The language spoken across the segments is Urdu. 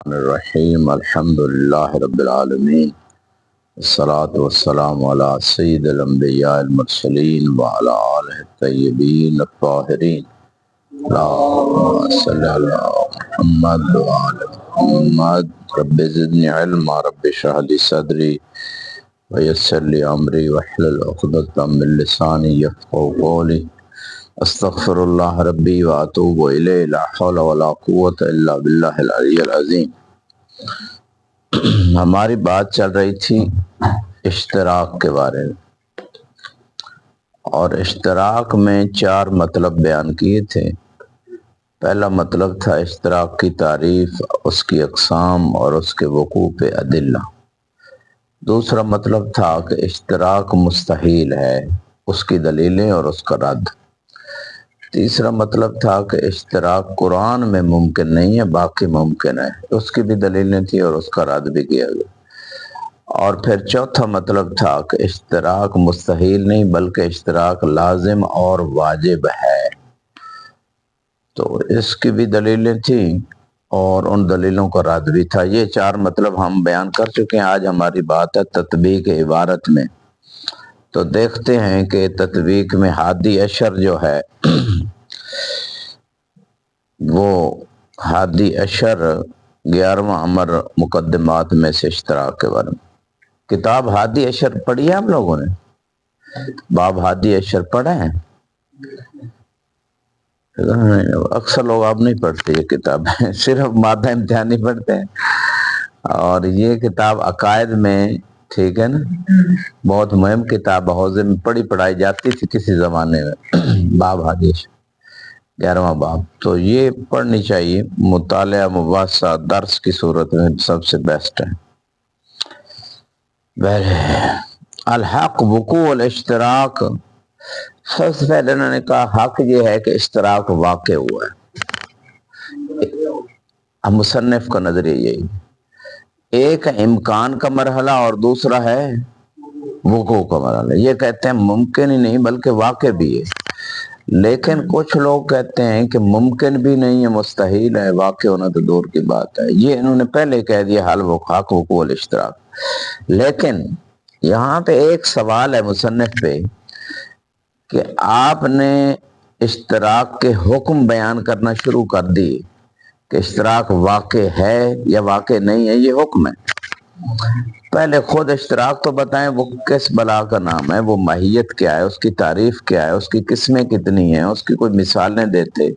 الرحیم الحمد للہ رب العالمین الصلاة والسلام علی سید الانبیاء المرسلین وعلی آلہ الطیبین الطاہرین اللہم صلی علی محمد وعلی محمد رب زدنی علما رب اشرح لی صدری ویسر لی امری واحلل عقدۃ من لسانی یفقهوا قولی استغفر اللہ ربی واتوب الیہ لا حول ولا قوۃ الا باللہ العلی العظیم۔ ہماری بات چل رہی تھی اشتراک کے بارے میں، اور اشتراک میں 4 مطلب بیان کیے تھے۔ پہلا مطلب تھا اشتراک کی تعریف، اس کی اقسام اور اس کے وقوع پہ ادلہ۔ دوسرا مطلب تھا کہ اشتراک مستحیل ہے، اس کی دلیلیں اور اس کا رد۔ تیسرا مطلب تھا کہ اشتراک قرآن میں ممکن نہیں ہے، باقی ممکن ہے، اس کی بھی دلیلیں تھی اور اس کا رد بھی کیا گیا۔ اور پھر چوتھا مطلب تھا کہ اشتراک مستحیل نہیں بلکہ اشتراک لازم اور واجب ہے، تو اس کی بھی دلیلیں تھیں اور ان دلیلوں کا رد بھی تھا۔ یہ 4 مطلب ہم بیان کر چکے ہیں۔ آج ہماری بات ہے تطبیق عبارت میں۔ تو دیکھتے ہیں کہ تطبیق میں ہادی اشر جو ہے وہ ہادی اشر 11واں امر مقدمات میں سے اشتراک کے بارے میں۔ کتاب ہادی اشر پڑھی ہے ہم لوگوں نے؟ باب ہادی اشر پڑھے ہیں؟ اکثر لوگ اب نہیں پڑھتے یہ کتاب، صرف مادہ امتحان نہیں پڑھتے ہیں۔ اور یہ کتاب عقائد میں، ٹھیک ہے نا، بہت مہم کتاب، حوزے میں پڑھائی جاتی تھی کسی زمانے میں۔ باب ہادی اشر 11واں باب، تو یہ پڑھنی چاہیے، مطالعہ مباحثہ درس کی صورت میں سب سے بیسٹ ہے۔ الحق وقوع الاشتراک، سب سے پہلے انہوں نے کہا حق یہ ہے کہ اشتراک واقع ہوا ہے۔ مصنف کا نظریہ یہی، ایک امکان کا مرحلہ اور دوسرا ہے وقوع کا مرحلہ۔ یہ کہتے ہیں ممکن ہی نہیں بلکہ واقع بھی ہے، لیکن کچھ لوگ کہتے ہیں کہ ممکن بھی نہیں ہے، مستحیل ہے، واقع ہونا تو دور کی بات ہے۔ یہ انہوں نے پہلے کہہ دیا حل حق وقوع الاشتراک۔ لیکن یہاں پہ ایک سوال ہے مصنف پہ کہ آپ نے اشتراک کے حکم بیان کرنا شروع کر دی کہ اشتراک واقع ہے یا واقع نہیں ہے، یہ حکم ہے۔ پہلے خود اشتراک تو بتائیں، وہ کس بلا کا نام ہے، وہ ماہیت کیا ہے، اس کی تعریف کیا ہے، اس کی قسمیں کتنی ہیں، اس کی کوئی مثالیں دیتے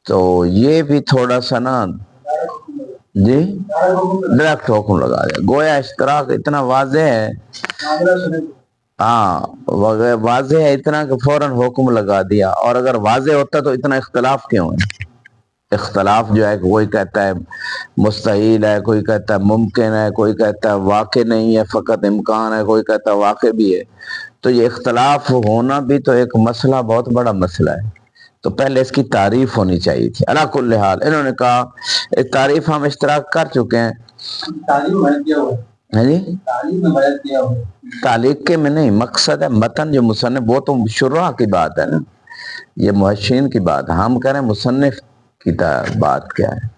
تو یہ بھی تھوڑا سا نا، جی ڈائریکٹ حکم لگا دیا، گویا اشتراک اتنا واضح ہے، ہاں واضح ہے اتنا کہ فوراً حکم لگا دیا۔ اور اگر واضح ہوتا تو اتنا اختلاف کیوں ہے؟ اختلاف جو ہے کوئی کہتا ہے مستحیل ہے، کوئی کہتا ہے ممکن ہے، کوئی کہتا ہے واقع نہیں ہے فقط امکان ہے، کوئی کہتا ہے واقع بھی ہے۔ تو یہ اختلاف ہونا بھی تو ایک مسئلہ، بہت بڑا مسئلہ ہے، تو پہلے اس کی تعریف ہونی چاہیے تھی۔ علی کل حال انہوں نے کہا تعریف ہم اشتراک کر چکے ہیں۔ تعلیق کے میں نہیں، مقصد ہے متن جو مصنف، وہ تو شروع کی بات ہے نا، یہ محشین کی بات، ہم کہہ رہے ہیں مصنف کی بات کیا ہے،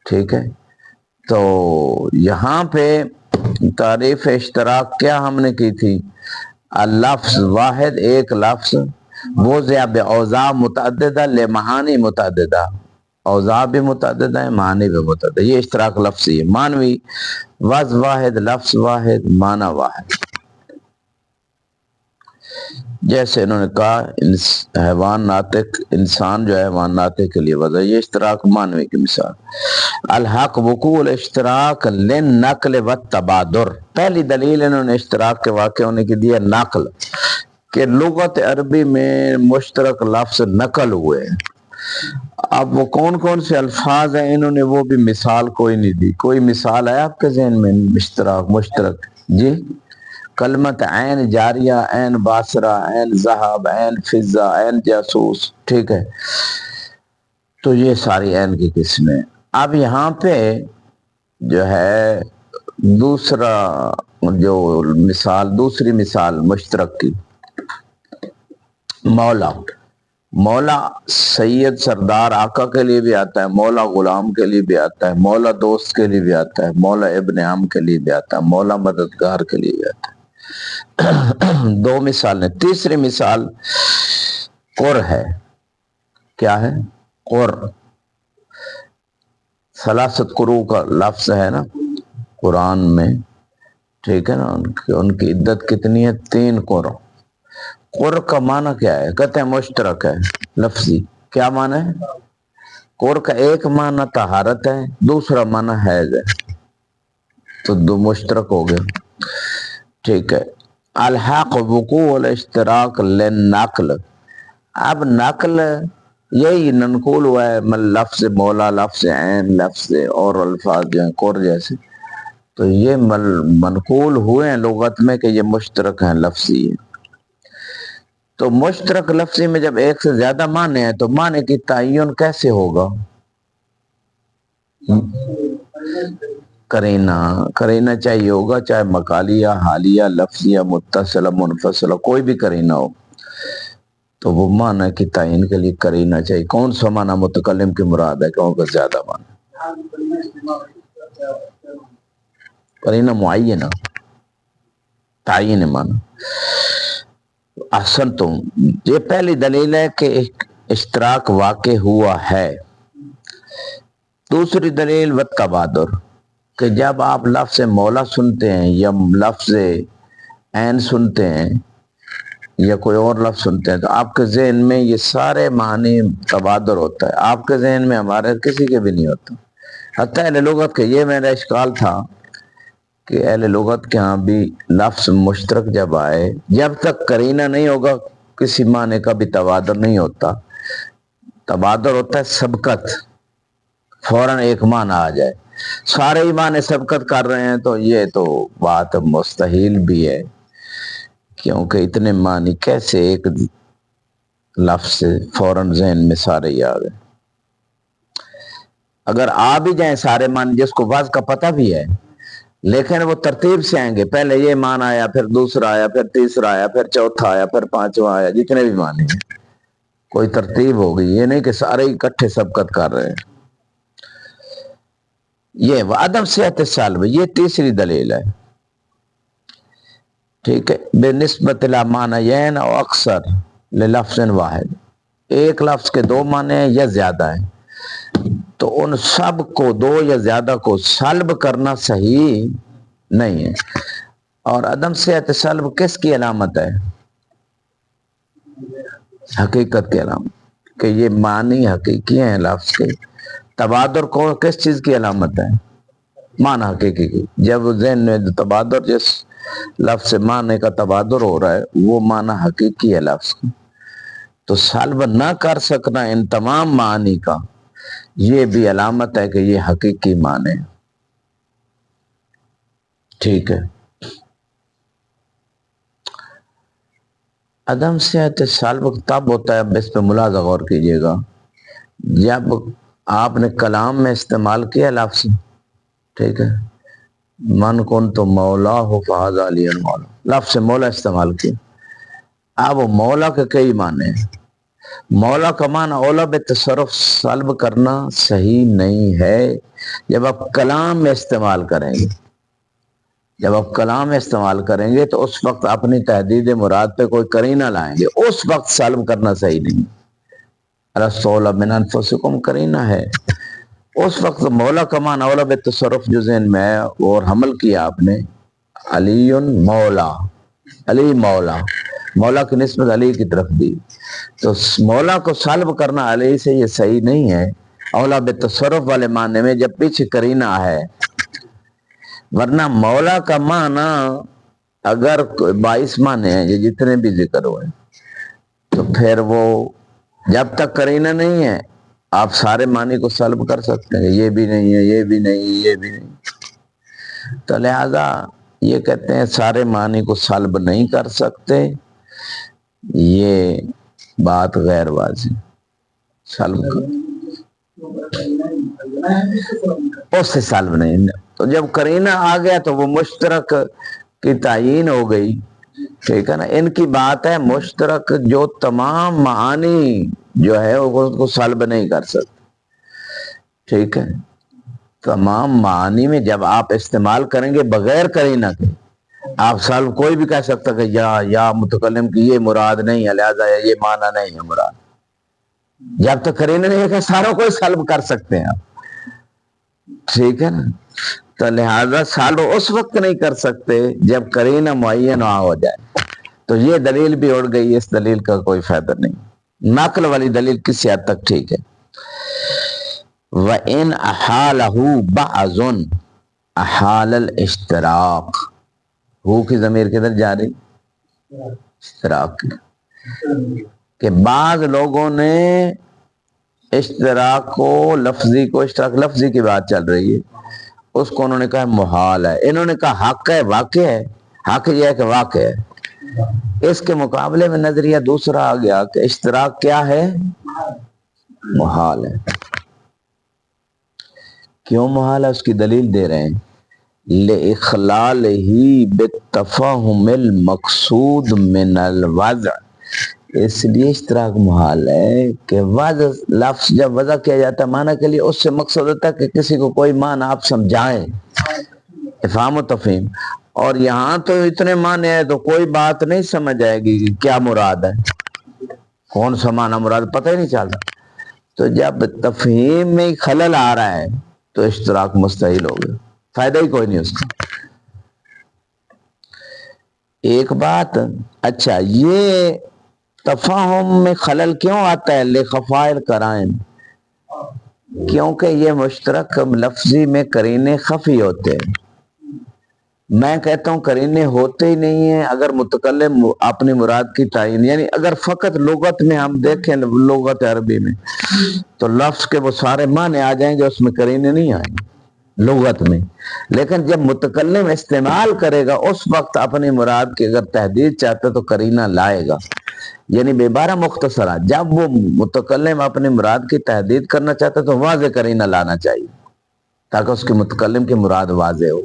ٹھیک ہے۔ تو یہاں پہ تعریف اشتراک کیا ہم نے کی تھی؟ اللفظ واحد، ایک لفظ، وضع باوضاع متعددہ لمعانی متعددہ، اوضاع بھی متعددہ ہے، معنی بھی متعددہ، یہ اشتراک لفظی ہے۔ معنوی وضع واحد، لفظ واحد، معنی واحد۔ جیسے انہوں نے کہا حیوان ناطق، انسان جو ہے حیوان ناطق کے لیے وضع، یہ اشتراک معنوی کی مثال۔ الحق وقوع الاشتراک للنقل والتبادر، پہلی دلیل انہوں نے اشتراک کے واقع ہونے کی دی ہے نقل، کہ لغت عربی میں مشترک لفظ نقل ہوئے ہیں۔ اب وہ کون کون سے الفاظ ہیں انہوں نے وہ بھی مثال کوئی نہیں دی۔ کوئی مثال ہے آپ کے ذہن میں مشترک؟ جی، کلمت عین جاریہ، عین باسرہ، عین ذہب، عین فضہ، عین جاسوس، ٹھیک ہے، تو یہ ساری عین کی قسمیں۔ اب یہاں پہ جو ہے دوسرا جو مثال، دوسری مثال مشترک کی، مولا، مولا سید سردار آقا کے لیے بھی آتا ہے، مولا غلام کے لیے بھی آتا ہے، مولا دوست کے لیے بھی آتا ہے، مولا ابن عم کے لیے بھی آتا ہے، مولا مددگار کے لیے بھی آتا ہے۔ دو مثالیں۔ تیسری مثال قر ہے۔ کیا ہے؟ قر۔ ثلاثت قروء کا لفظ ہے نا قرآن میں، ٹھیک ہے نا، ان کی عدت کتنی ہے؟ 3 قر۔ قر کا معنی کیا ہے؟ کہتے ہیں مشترک ہے لفظی۔ کیا معنی ہے؟ قر کا ایک معنی طہارت ہے، دوسرا معنی حیض ہے، تو دو مشترک ہو گئے، ٹھیک ہے۔ الحاق وقوع الاشتراک للنقل۔ اب نقل یہی منقول ہوا ہے، لفظ مولا، لفظ عین، لفظ اور الفاظ جو ہیں قر جیسے، تو یہ منقول ہوئے ہیں لغت میں کہ یہ مشترک ہیں لفظی ہے۔ تو مشترک لفظی میں جب ایک سے زیادہ معنی ہے تو معنی کی تعین کیسے ہوگا؟ کرینہ چاہیے ہوگا، چاہے مقالیہ، حالیہ، لفظیہ، متصلہ، منفصلہ، کوئی بھی کرینہ ہو، تو وہ معنی کی تعین کے لیے کرینہ چاہیے۔ کون سا معنی متکلم کی مراد ہے؟ کیونکہ زیادہ معنی کرینہ معینہ، تعین معنی۔ احسن تم، یہ پہلی دلیل ہے کہ اشتراک واقع ہوا ہے۔ دوسری دلیل والتبادر، کہ جب آپ لفظ مولا سنتے ہیں یا لفظ عین سنتے ہیں یا کوئی اور لفظ سنتے ہیں تو آپ کے ذہن میں یہ سارے معنی تبادر ہوتا ہے، آپ کے ذہن میں، ہمارے کسی کے بھی نہیں ہوتا۔ حتیٰ اہل لغت کے، یہ میرا اشکال تھا کہ اہل لغت کے ہاں بھی لفظ مشترک جب آئے، جب تک قرینہ نہیں ہوگا کسی معنی کا بھی تبادر نہیں ہوتا۔ تبادر ہوتا ہے سبقت، فوراً ایک معنی آ جائے، سارے ہی معنی سبقت کر رہے ہیں تو یہ تو بات مستحیل بھی ہے، کیونکہ اتنے معنی کیسے ایک لفظ سے فوراً ذہن میں سارے ہی آ گئے۔ اگر آ بھی جائیں سارے معنی، جس کو بعض کا پتہ بھی ہے، لیکن وہ ترتیب سے آئیں گے، پہلے یہ معنی آیا، پھر دوسرا آیا، پھر تیسرا آیا، پھر چوتھا آیا، پھر پانچواں آیا، جتنے بھی معنی ہیں کوئی ترتیب ہوگی، یہ نہیں کہ سارے ہی اکٹھے سبقت کر رہے ہیں۔ یہ وعدم صحت سالب، یہ تیسری دلیل ہے، ٹھیک ہے۔ بے نسبت الی معنیین او اکثر للفظ واحد، ایک لفظ کے 2 معنی ہیں یا زیادہ ہیں تو ان سب کو، 2 یا زیادہ کو سلب کرنا صحیح نہیں ہے۔ اور عدم صحت سلب کس کی علامت ہے؟ حقیقت کی علامت، کہ یہ معنی حقیقی ہیں لفظ کے۔ تبادر کو کس چیز کی علامت ہے؟ معنی حقیقی کی۔ جب ذہن میں تبادر، جس لفظ سے معنی کا تبادر ہو رہا ہے وہ معنی حقیقی ہے لفظ کا، تو سلب نہ کر سکنا ان تمام معانی کا یہ بھی علامت ہے کہ یہ حقیقی معنی ہے، ٹھیک ہے۔ عدم صحت سلب تب ہوتا ہے، اب اس پہ ملاحظہ غور کیجیے گا، جب آپ نے کلام میں استعمال کیا لفظ، ٹھیک ہے، من کن تو مولا ہو فہذا علی المولا، لفظ مولا استعمال کیا۔ اب مولا کے کئی معنی ہیں، مولا کا معنی اولا بتصرف سلب کرنا صحیح نہیں ہے جب آپ کلام میں استعمال کریں گے۔ جب آپ کلام میں استعمال کریں گے تو اس وقت اپنی تحدید مراد پہ کوئی قرینہ لائیں گے، اس وقت سلب کرنا صحیح نہیں۔ رسول من انفسکم قرینہ ہے، اس وقت مولا کا معنی اولا بتصرف جو ذہن میں ہے اور حمل کیا آپ نے، علی مولا، علی مولا، مولا کی نسبت علی کی طرف دی، تو مولا کو سلب کرنا علی سے یہ صحیح نہیں ہے اولا بتصرف والے معنی میں جب پیچھے قرینہ ہے۔ ورنہ مولا کا معنی اگر 22 معنی ہیں یہ جتنے بھی ذکر ہوئے تو پھر وہ جب تک قرینہ نہیں ہے آپ سارے معنی کو سلب کر سکتے ہیں، یہ بھی نہیں ہے، یہ بھی نہیں، یہ بھی نہیں، تو لہذا یہ کہتے ہیں سارے معنی کو سلب نہیں کر سکتے، یہ بات غیر واضح، سلب اس سے سلب نہیں۔ تو جب قرینہ آ گیا تو وہ مشترک کی تعین ہو گئی، ٹھیک ہے نا۔ ان کی بات ہے مشترک جو تمام معانی جو ہے وہ اس کو سلب نہیں کر سکتے. ٹھیک ہے. تمام معانی میں جب آپ استعمال کریں گے بغیر قرینہ کے، آپ سلب کوئی بھی کہہ سکتا کہ یا متکلم کی یہ مراد نہیں ہے، لہذا یہ معنی نہیں ہے مراد. جب تک قرینہ نہیں ہے کہ ساروں کو سلب کر سکتے ہیں آپ. ٹھیک ہے نا. تو لہذا سلب اس وقت نہیں کر سکتے جب قرینہ معین ہو جائے. تو یہ دلیل بھی اڑ گئی، اس دلیل کا کوئی فائدہ نہیں. نقل والی دلیل کسی حد تک ٹھیک ہے. وَإِنْ أَحَالَهُ بَعْضٌ أَحَالَ الْإِشْتِرَاقِ. ہو کی ضمیر کدھر جا رہی؟ اشتراک کی. کہ بعض لوگوں نے اشتراک کو اشتراک لفظی کی بات چل رہی ہے، اس کو انہوں نے کہا محال ہے. انہوں نے کہا حق ہے، واقع ہے. حق یہ ہے کہ واقع ہے. اس کے مقابلے میں نظریہ دوسرا آ گیا کہ اشتراک کیا ہے؟ محال ہے. کیوں محال ہے؟ اس کی دلیل دے رہے ہیں. لِإِخْلَالِهِ بِالتَّفَاهُمِ الْمَقْصُودِ مِنَ الْوَضْعِ. اس لیے اشتراک محال ہے کہ وضع لفظ جب وضع کیا جاتا ہے معنی کے لیے، اس سے مقصد ہوتا ہے کہ کسی کو کوئی معنی آپ سمجھائیں، افہام و تفہیم. اور یہاں تو اتنے معنی ہے تو کوئی بات نہیں سمجھ آئے گی کہ کیا مراد ہے، کون سا معنی مراد پتہ ہی نہیں چلتا. تو جب تفہیم میں خلل آ رہا ہے تو اشتراک مستحیل ہو گیا، فائدہ ہی کوئی نہیں اس کا. ایک بات. اچھا، یہ تفاہم میں خلل کیوں آتا ہے؟ لِخَفَاءِ الْقَرَائِن. کیونکہ یہ مشترک لفظی میں قرینے خفی ہوتے ہیں. میں کہتا ہوں قرینے ہوتے ہی نہیں ہیں اگر متکلم اپنی مراد کی تعین، یعنی اگر فقط لغت میں ہم دیکھیں، لغت عربی میں تو لفظ کے وہ سارے معنی آ جائیں گے، اس میں قرینے نہیں آئیں گے لغت میں. لیکن جب متکلم استعمال کرے گا اس وقت اپنی مراد کی اگر تحدید چاہتا تو قرینہ لائے گا. یعنی بے مختصرہ جب وہ متکلم اپنی مراد کی تحدید کرنا چاہتا تو واضح قرینہ لانا چاہیے تاکہ اس کے متکلم کی مراد واضح ہو.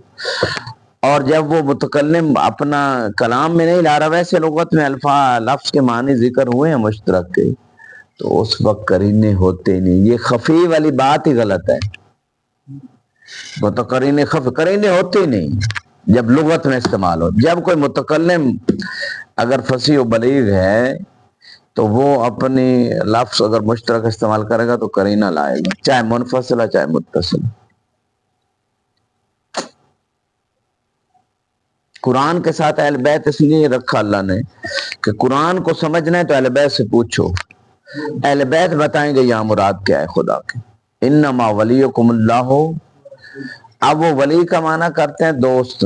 اور جب وہ متکلم اپنا کلام میں نہیں لا رہا، ویسے لغت میں لفظ کے معنی ذکر ہوئے ہیں مشترک کے، تو اس وقت قرینے ہوتے نہیں. یہ خفی والی بات ہی غلط ہے. وہ تو قرینے ہوتے ہی نہیں جب لغت میں استعمال ہو. جب کوئی متکلم اگر فصیح و بلیغ ہے تو وہ اپنی لفظ اگر مشترک استعمال کرے گا تو قرینہ لائے گا، چاہے منفصلہ چاہے متصل. قرآن کے ساتھ اہل بیت اس لیے رکھا اللہ نے کہ قرآن کو سمجھنا ہے تو اہل بیت سے پوچھو، اہل بیت بتائیں گے یہاں مراد کیا ہے خدا کے. انما ولیکم اللہ. اب وہ ولی کا معنی کرتے ہیں دوست،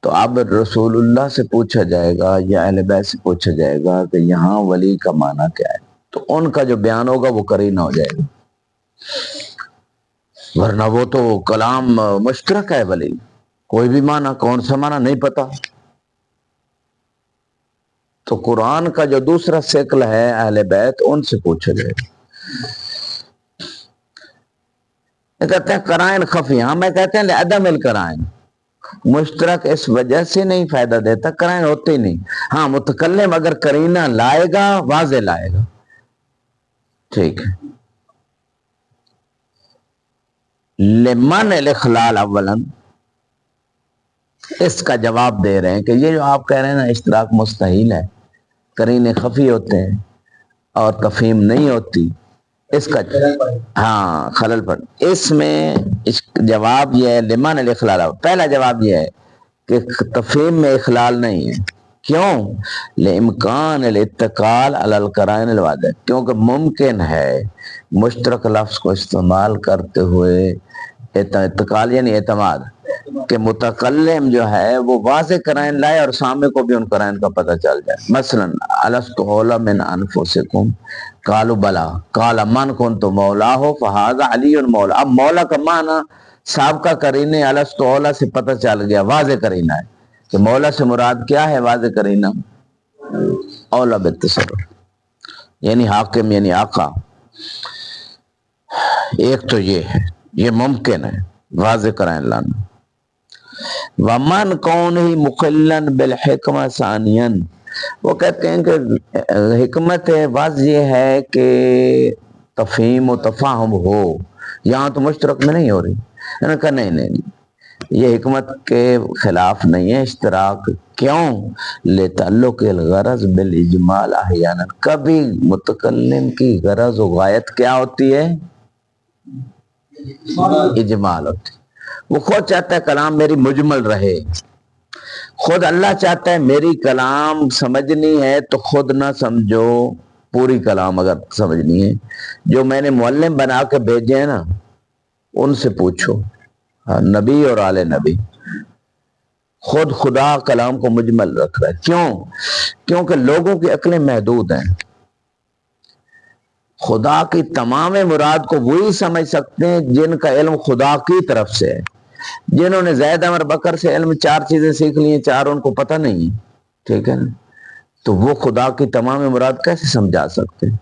تو اب رسول اللہ سے پوچھا جائے گا یا اہل بیت سے پوچھا جائے گا کہ یہاں ولی کا معنی کیا ہے، تو ان کا جو بیان ہوگا وہ قرینہ ہو جائے گا. ورنہ وہ تو کلام مشترک ہے، ولی کوئی بھی معنی، کون سا معنی نہیں پتا. تو قرآن کا جو دوسرا شکل ہے اہل بیت، ان سے پوچھا جائے گا. کہتے ہیں قرائن خفی. ہاں، میں کہتے ہیں لعدم القرائن. مشترک اس وجہ سے نہیں فائدہ دیتا، قرائن ہوتے ہی نہیں. ہاں، متکلم اگر قرینہ لائے گا واضح لائے گا. ٹھیک ہے. لمن الاخلال اولا، اس کا جواب دے رہے ہیں کہ یہ جو آپ کہہ رہے ہیں نا اشتراک مستحیل ہے، قرینے خفی ہوتے ہیں اور تفہیم نہیں ہوتی، اس کا ہاں خلل پڑ. اس میں جواب یہ ہے لمن الاخلال. پہلا جواب یہ ہے کہ تفہیم میں اخلال نہیں ہے. کیوں؟ لامکان الاتقال علی القرائن الواضح. کیونکہ ممکن ہے مشترک لفظ کو استعمال کرتے ہوئے اتقال یعنی اعتماد کہ متکلم جو ہے وہ واضح قرائن لائے اور سامنے کو بھی ان قرائن کا پتہ چل جائے. مثلا الست اولی من انفسکم قالوا بلا قال من کنت مولاه فهذا علی مولا. اب مولا کا معنی سابقہ قرینے الست اولی سے پتہ چل گیا، واضح قرینہ ہے کہ مولا سے مراد کیا ہے. واضح قرینہ اولا بالتصرف یعنی حاکم یعنی آقا. ایک تو یہ ہے، یہ ممکن ہے واضح قرائن لانا. ومن کون ہی مخلن بالحکمہ ثانیاً. وہ کہتے ہیں کہ حکمت بعض یہ ہے کہ تفہیم و تفاہم ہو، یہاں تو مشترک میں نہیں ہو رہی. انہوں نے کہا نہیں نہیں نہیں، یہ حکمت کے خلاف نہیں ہے اشتراک. کیوں؟ لتعلق الغرض بالاجمال احیانا، کبھی متکلم کی غرض و غایت کیا ہوتی ہے؟ اجمال ہوتی. وہ خود چاہتا ہے کلام میری مجمل رہے، خود اللہ چاہتا ہے میری کلام سمجھنی ہے تو خود نہ سمجھو، پوری کلام اگر سمجھنی ہے جو میں نے معلم بنا کے بھیجے ہیں نا ان سے پوچھو، نبی اور آل نبی. خود خدا کلام کو مجمل رکھ رہا ہے. کیوں؟ کیونکہ لوگوں کی عقلیں محدود ہیں. خدا کی تمام مراد کو وہی سمجھ سکتے ہیں جن کا علم خدا کی طرف سے ہے. جنہوں نے زید عمر بکر سے علم 4 چیزیں سیکھ لی ہیں، 4 ان کو پتہ نہیں ہے، ٹھیک ہے نا، تو وہ خدا کی تمام مراد کیسے سمجھا سکتے ہیں؟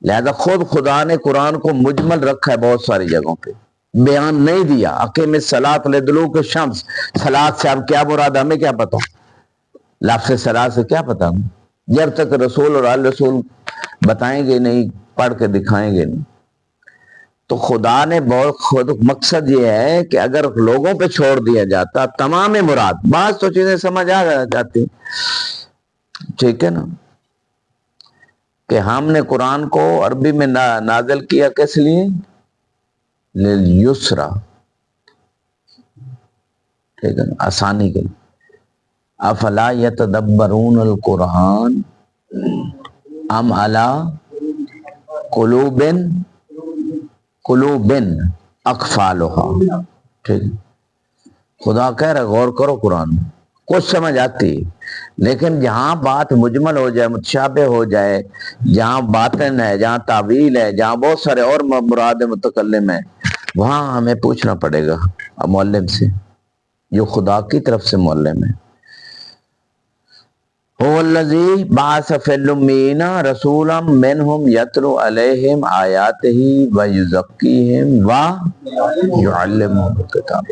لہذا خود خدا نے قرآن کو مجمل رکھا ہے، بہت ساری جگہوں پہ بیان نہیں دیا. اقیم الصلاۃ لدلوک الشمس، صلاۃ سے اب کیا مراد ہمیں کیا پتا؟ لفظ صلاۃ سے کیا پتا ہمیں؟ جب تک رسول اور آل رسول بتائیں گے نہیں، پڑھ کے دکھائیں گے نہیں. تو خدا نے بہت خود مقصد یہ ہے کہ اگر لوگوں پہ چھوڑ دیا جاتا تمام مراد، بعض تو چیزیں سمجھ آ جاتی، ٹھیک ہے نا، کہ ہم نے قرآن کو عربی میں نازل کیا کس لیے؟ لیلیسرا، ٹھیک ہے نا، آسانی کے لیے. افلا یتدبرون القرآن ام علی قلوب اقفالها، ٹھیک. خدا کہہ رہا غور کرو قرآن میں، کچھ سمجھ آتی، لیکن جہاں بات مجمل ہو جائے، متشابہ ہو جائے، جہاں باطن ہے، جہاں تعویل ہے، جہاں بہت سارے اور مراد متکلم ہیں، وہاں ہمیں پوچھنا پڑے گا معلم سے جو خدا کی طرف سے معلم ہے. هو الذی بعث فی الامیین رسولا منہم یتلو علیہم آیاتہ ویزکیہم ویعلمہم الکتاب.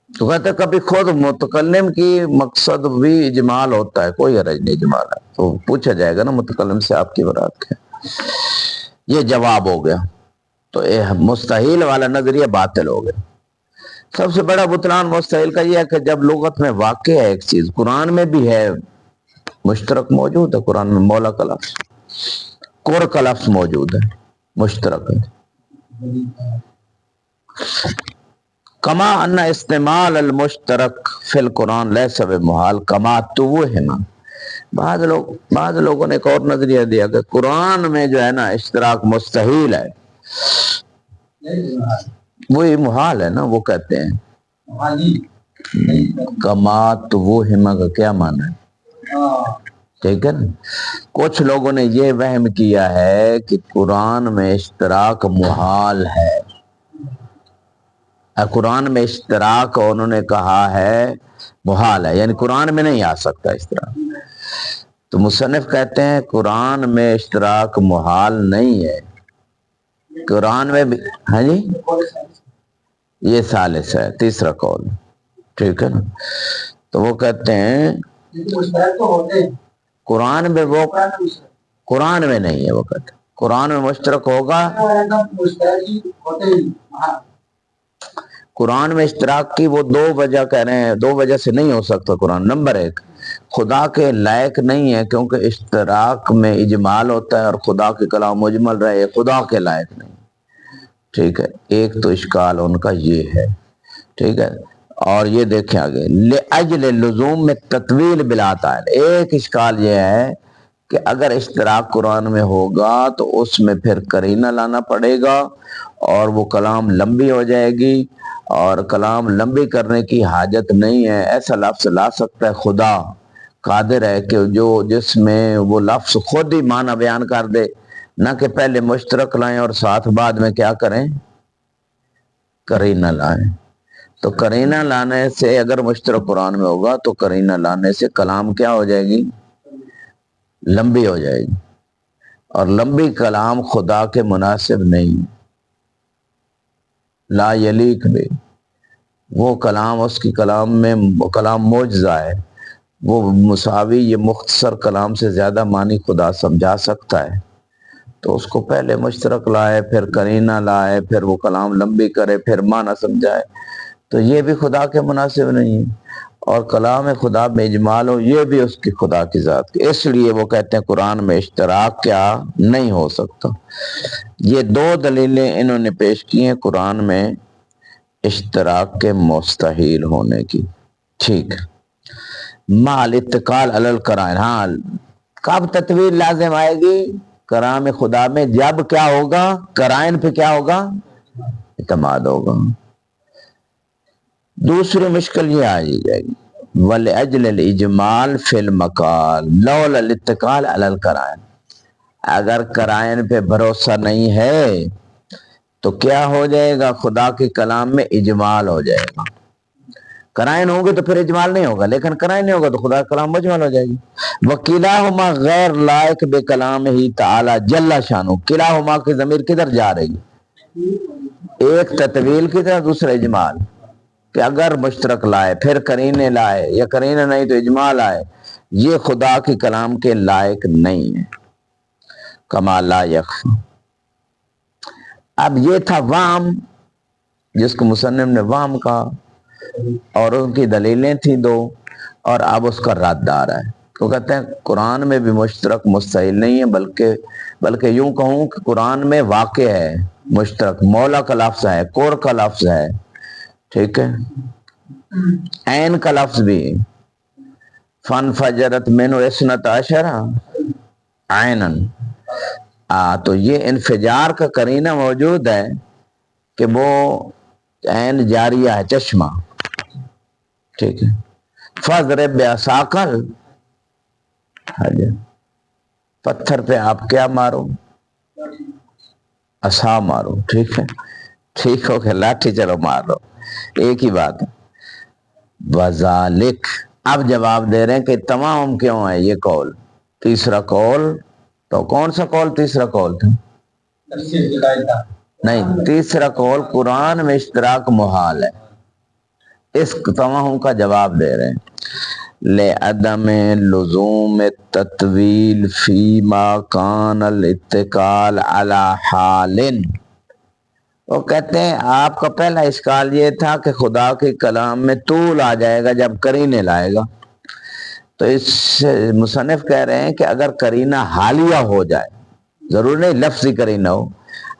تو کہتے ہیں کبھی خود متکلم کی مقصد بھی اجمال ہوتا ہے، کوئی حرج نہیں اجمال ہے. تو پوچھا جائے گا نا متکلم سے آپ کی مراد کیا؟ یہ جواب ہو گیا. تو مستحیل والا نظریہ باطل ہو گیا. سب سے بڑا بطلان مستحیل کا یہ ہے کہ جب لغت میں واقع ہے ایک چیز، قرآن میں بھی ہے، مشترک موجود ہے قرآن میں، مولا کا لفظ، قر کا لفظ موجود ہے، مشترک ہے. کما ان استعمال المشترک فی القرآن لیس بمحال کما توہم. بعض لوگوں نے ایک اور نظریہ دیا کہ قرآن میں جو ہے نا اشتراک مستحیل ہے، وہی محال ہے نا، وہ کہتے ہیں کما توہم کا کیا معنی ہے؟ ٹھیک ہے نا. کچھ لوگوں نے یہ وہم کیا ہے کہ قرآن میں اشتراک محال ہے. قرآن میں اشتراک انہوں نے کہا ہے محال ہے، یعنی قرآن میں نہیں آ سکتا اشتراک. تو مصنف کہتے ہیں قرآن میں اشتراک محال نہیں ہے، قرآن میں بھی. ہاں جی، یہ ثالث ہے، تیسرا قول، ٹھیک ہے نا. تو وہ کہتے ہیں قرآن میں، وہ قرآن میں نہیں ہے، وہ کہتے ہیں قرآن میں مشترک ہوگا. قرآن میں اشتراک کی وہ 2 وجہ کہہ رہے ہیں، 2 وجہ سے نہیں ہو سکتا قرآن. نمبر 1، خدا کے لائق نہیں ہے، کیونکہ اشتراک میں اجمال ہوتا ہے اور خدا کے کلام مجمل رہے، خدا کے لائق نہیں، ٹھیک ہے. ایک تو اشکال ان کا یہ ہے، ٹھیک ہے. اور یہ دیکھیں آگے، لأجل لزوم میں تطویل بلا تعالی. ایک اشکال یہ ہے کہ اگر اشتراک قرآن میں ہوگا تو اس میں پھر قرینہ لانا پڑے گا اور وہ کلام لمبی ہو جائے گی، اور کلام لمبی کرنے کی حاجت نہیں ہے. ایسا لفظ لا سکتا ہے، خدا قادر ہے کہ جس میں وہ لفظ خود ہی معنی بیان کر دے، نہ کہ پہلے مشترک لائیں اور ساتھ بعد میں کیا کریں؟ قرینہ لائیں. تو قرینہ لانے سے اگر مشترک قرآن میں ہوگا تو قرینہ لانے سے کلام کیا ہو جائے گی؟ لمبی ہو جائے گی، اور لمبی کلام خدا کے مناسب نہیں، لا یلیق بھی. وہ کلام اس کی کلام میں کلام معجزہ ہے، وہ مساوی یہ مختصر کلام سے زیادہ معنی خدا سمجھا سکتا ہے، تو اس کو پہلے مشترک لائے، پھر قرینہ لائے، پھر وہ کلام لمبی کرے، پھر معنی سمجھائے، تو یہ بھی خدا کے مناسب نہیں ہے۔ اور کلام خدا میں اجمال ہو، یہ بھی اس کی خدا کی ذات کی، اس لیے وہ کہتے ہیں قرآن میں اشتراک کیا نہیں ہو سکتا۔ یہ دو دلیلیں انہوں نے پیش کی ہیں قرآن میں اشتراک کے مستحیل ہونے کی۔ ٹھیک، مال اتقال علی القرائن، ہاں کب تطویل لازم آئے گی؟ کلام خدا میں جب کیا ہوگا؟ قرائن پہ کیا ہوگا؟ اعتماد ہوگا۔ دوسری مشکل یہ آ جائے گی وَلِأَجْلِ الْإِجْمَالِ فِي الْمَقَالِ لَوْلَا الْاتِّقَالِ عَلَى الْقَرَائِنِ، اگر قرائن پہ بھروسہ نہیں ہے تو کیا ہو جائے گا؟ خدا کے کلام میں اجمال ہو جائے گا۔ قرائن ہوں گے تو پھر اجمال نہیں ہوگا، لیکن قرائن نہیں ہوگا تو خدا کا کلام مجمل ہو جائے گی۔ وَكِلَاهُمَا غیر لائق بِكَلَامِهِ تَعَالَى جل شانہ، کلاہما کی ضمیر کدھر جا رہی ہے؟ ایک تطویل کی طرح، دوسرا اجمال، کہ اگر مشترک لائے پھر قرینے لائے، یا قرینے نہیں تو اجمال آئے، یہ خدا کے کلام کے لائق نہیں ہے۔ کما لا یخفی، اب یہ تھا وام، جس کو مصنف نے وام کہا، اور ان کی دلیلیں تھیں دو، اور اب اس کا رد آ رہا ہے۔ تو کہتے ہیں قرآن میں بھی مشترک مستحیل نہیں ہے، بلکہ یوں کہوں کہ قرآن میں واقع ہے مشترک، مولا کا لفظ ہے، کور کا لفظ ہے، ٹھیک ہے، عین کا لفظ بھی، فن فجرت منہ اثنتا عشرہ عینن، تو یہ انفجار کا قرینہ موجود ہے کہ وہ عین جاریہ ہے، چشمہ، ٹھیک ہے۔ فضرب بعصاک الحجر، پتھر پہ آپ کیا مارو؟ عصا مارو، ٹھیک ہے، ٹھیک ہو کہ لاٹھی چلو مار لو، ایک ہی بات ہے۔ وذالک، اب جواب دے رہے ہیں کہ تمام کیوں ہے یہ قول؟ تیسرا قول، تو کون سا قول تیسرا قول تھا؟ نہیں، تیسرا قول قرآن میں اشتراک محال ہے، اس تمام کا جواب دے رہے ہیں۔ لعدم لزوم التطویل فیما کان الاتقال علی حال، وہ کہتے ہیں آپ کا پہلا اشکال یہ تھا کہ خدا کے کلام میں طول آ جائے گا جب قرینے لائے گا، تو اس مصنف کہہ رہے ہیں کہ اگر قرینہ حالیہ ہو جائے، ضرور نہیں لفظی قرینہ ہو،